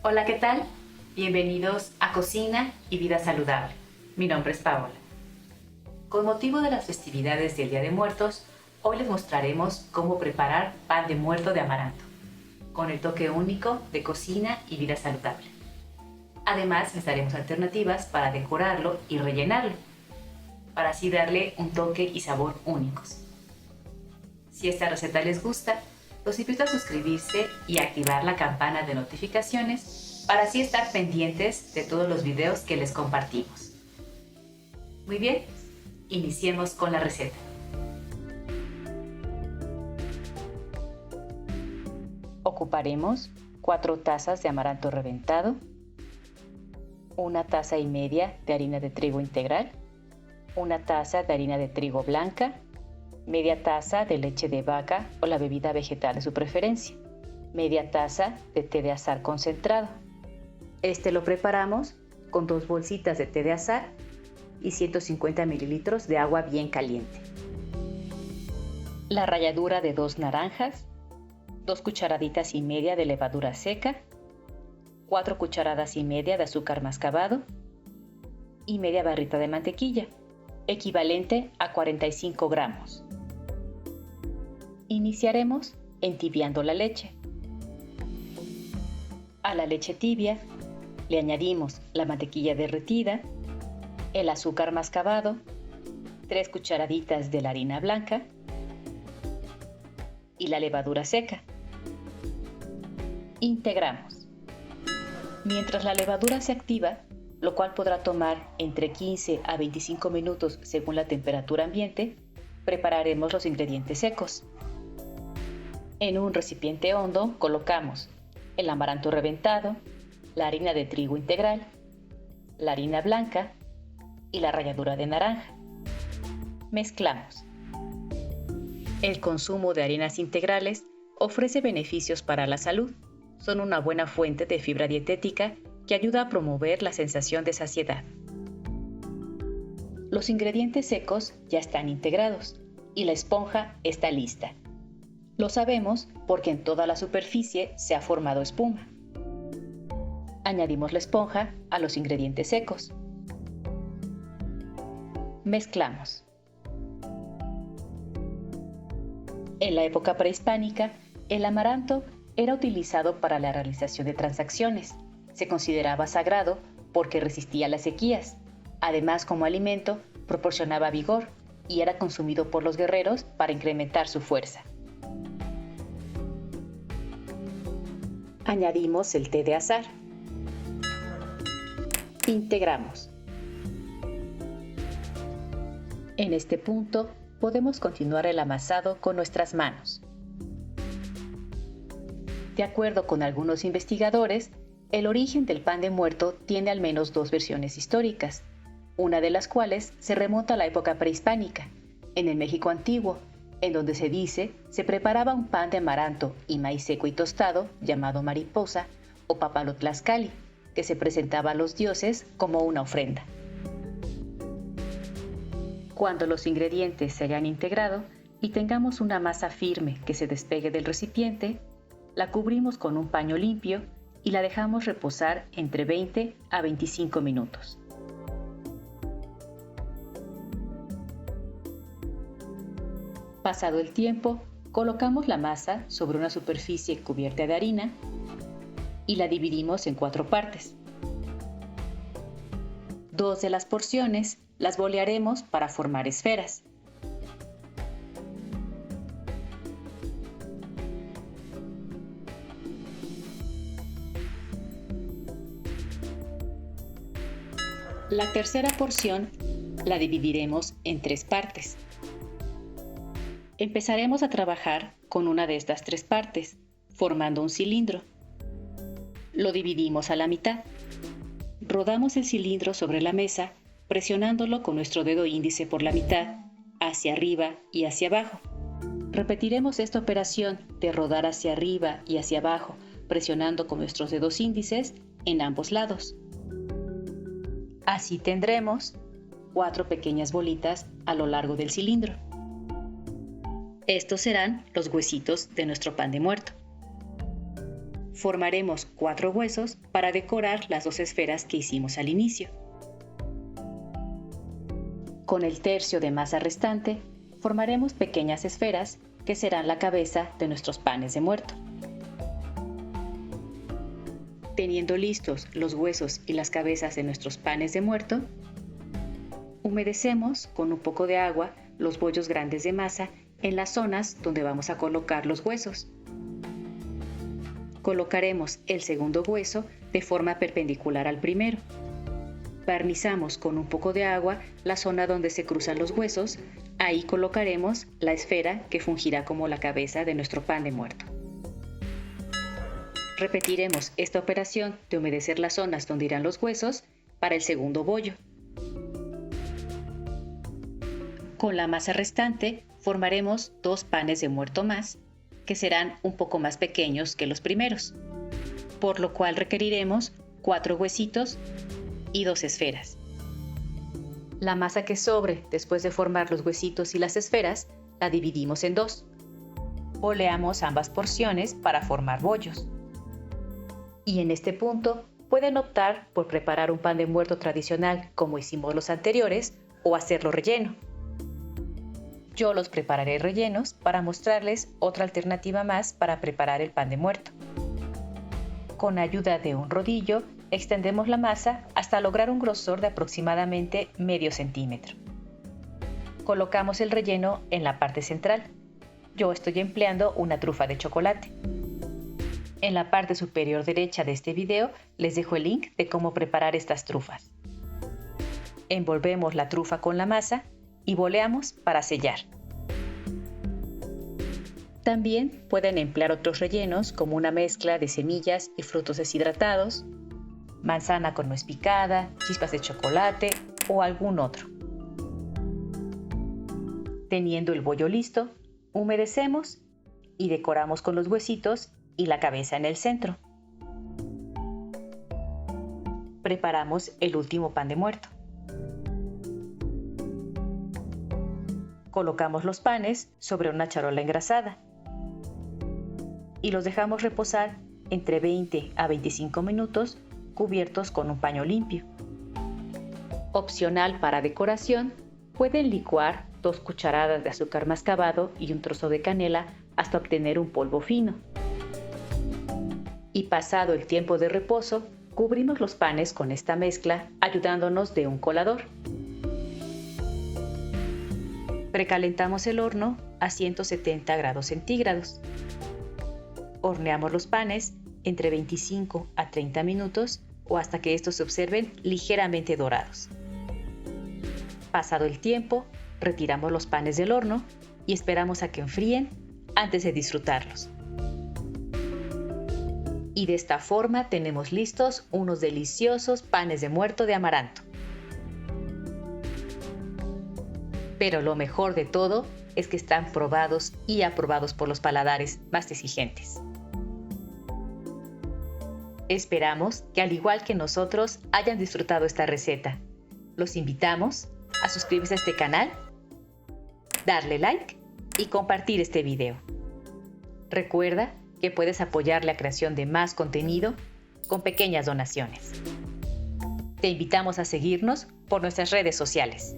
Hola, ¿qué tal? Bienvenidos a Cocina y Vida Saludable. Mi nombre es Paola. Con motivo de las festividades del Día de Muertos, hoy les mostraremos cómo preparar pan de muerto de amaranto, con el toque único de cocina y vida saludable. Además, les daremos alternativas para decorarlo y rellenarlo, para así darle un toque y sabor únicos. Si esta receta les gusta, los invito a suscribirse y activar la campana de notificaciones para así estar pendientes de todos los videos que les compartimos. Muy bien, iniciemos con la receta. Ocuparemos 4 tazas de amaranto reventado, 1 taza y media de harina de trigo integral, 1 taza de harina de trigo blanca, media taza de leche de vaca o la bebida vegetal de su preferencia, media taza de té de azahar concentrado. Este lo preparamos con 2 bolsitas de té de azahar y 150 mililitros de agua bien caliente. La ralladura de 2 naranjas, 2 cucharaditas y media de levadura seca, 4 cucharadas y media de azúcar mascabado y media barrita de mantequilla, equivalente a 45 gramos. Iniciaremos entibiando la leche. A la leche tibia le añadimos la mantequilla derretida, el azúcar mascabado, 3 cucharaditas de la harina blanca y la levadura seca. Integramos. Mientras la levadura se activa, lo cual podrá tomar entre 15 a 25 minutos según la temperatura ambiente, prepararemos los ingredientes secos. En un recipiente hondo colocamos el amaranto reventado, la harina de trigo integral, la harina blanca y la ralladura de naranja. Mezclamos. El consumo de harinas integrales ofrece beneficios para la salud. Son una buena fuente de fibra dietética que ayuda a promover la sensación de saciedad. Los ingredientes secos ya están integrados y la esponja está lista. Lo sabemos porque en toda la superficie se ha formado espuma. Añadimos la esponja a los ingredientes secos. Mezclamos. En la época prehispánica, el amaranto era utilizado para la realización de transacciones. Se consideraba sagrado porque resistía las sequías. Además, como alimento, proporcionaba vigor y era consumido por los guerreros para incrementar su fuerza. Añadimos el té de azahar. Integramos. En este punto, podemos continuar el amasado con nuestras manos. De acuerdo con algunos investigadores, el origen del pan de muerto tiene al menos 2 versiones históricas, una de las cuales se remonta a la época prehispánica, en el México antiguo, en donde se dice se preparaba un pan de amaranto y maíz seco y tostado llamado mariposa o papalotlaxcali, que se presentaba a los dioses como una ofrenda. Cuando los ingredientes se hayan integrado y tengamos una masa firme que se despegue del recipiente, la cubrimos con un paño limpio y la dejamos reposar entre 20 a 25 minutos. Pasado el tiempo, colocamos la masa sobre una superficie cubierta de harina y la dividimos en 4 partes. 2 de las porciones las bolearemos para formar esferas. La tercera porción la dividiremos en 3 partes. Empezaremos a trabajar con una de estas 3 partes, formando un cilindro. Lo dividimos a la mitad. Rodamos el cilindro sobre la mesa, presionándolo con nuestro dedo índice por la mitad, hacia arriba y hacia abajo. Repetiremos esta operación de rodar hacia arriba y hacia abajo, presionando con nuestros dedos índices en ambos lados. Así tendremos 4 pequeñas bolitas a lo largo del cilindro. Estos serán los huesitos de nuestro pan de muerto. Formaremos 4 huesos para decorar las 2 esferas que hicimos al inicio. Con el tercio de masa restante, formaremos pequeñas esferas que serán la cabeza de nuestros panes de muerto. Teniendo listos los huesos y las cabezas de nuestros panes de muerto, humedecemos con un poco de agua los bollos grandes de masa en las zonas donde vamos a colocar los huesos. Colocaremos el segundo hueso de forma perpendicular al primero. Barnizamos con un poco de agua la zona donde se cruzan los huesos. Ahí colocaremos la esfera que fungirá como la cabeza de nuestro pan de muerto. Repetiremos esta operación de humedecer las zonas donde irán los huesos para el segundo bollo. Con la masa restante formaremos 2 panes de muerto más, que serán un poco más pequeños que los primeros, por lo cual requeriremos 4 huesitos y 2 esferas. La masa que sobre después de formar los huesitos y las esferas la dividimos en 2. Boleamos ambas porciones para formar bollos. Y en este punto pueden optar por preparar un pan de muerto tradicional como hicimos los anteriores o hacerlo relleno. Yo los prepararé rellenos para mostrarles otra alternativa más para preparar el pan de muerto. Con ayuda de un rodillo, extendemos la masa hasta lograr un grosor de aproximadamente medio centímetro. Colocamos el relleno en la parte central. Yo estoy empleando una trufa de chocolate. En la parte superior derecha de este video les dejo el link de cómo preparar estas trufas. Envolvemos la trufa con la masa y boleamos para sellar. También pueden emplear otros rellenos como una mezcla de semillas y frutos deshidratados, manzana con nuez picada, chispas de chocolate o algún otro. Teniendo el bollo listo, humedecemos y decoramos con los huesitos y la cabeza en el centro. Preparamos el último pan de muerto. Colocamos los panes sobre una charola engrasada y los dejamos reposar entre 20 a 25 minutos cubiertos con un paño limpio. Opcional para decoración, pueden licuar 2 cucharadas de azúcar mascabado y un trozo de canela hasta obtener un polvo fino. Y pasado el tiempo de reposo, cubrimos los panes con esta mezcla ayudándonos de un colador. Precalentamos el horno a 170 grados centígrados. Horneamos los panes entre 25 a 30 minutos o hasta que estos se observen ligeramente dorados. Pasado el tiempo, retiramos los panes del horno y esperamos a que enfríen antes de disfrutarlos. Y de esta forma tenemos listos unos deliciosos panes de muerto de amaranto. Pero lo mejor de todo es que están probados y aprobados por los paladares más exigentes. Esperamos que al igual que nosotros hayan disfrutado esta receta. Los invitamos a suscribirse a este canal, darle like y compartir este video. Recuerda que puedes apoyar la creación de más contenido con pequeñas donaciones. Te invitamos a seguirnos por nuestras redes sociales.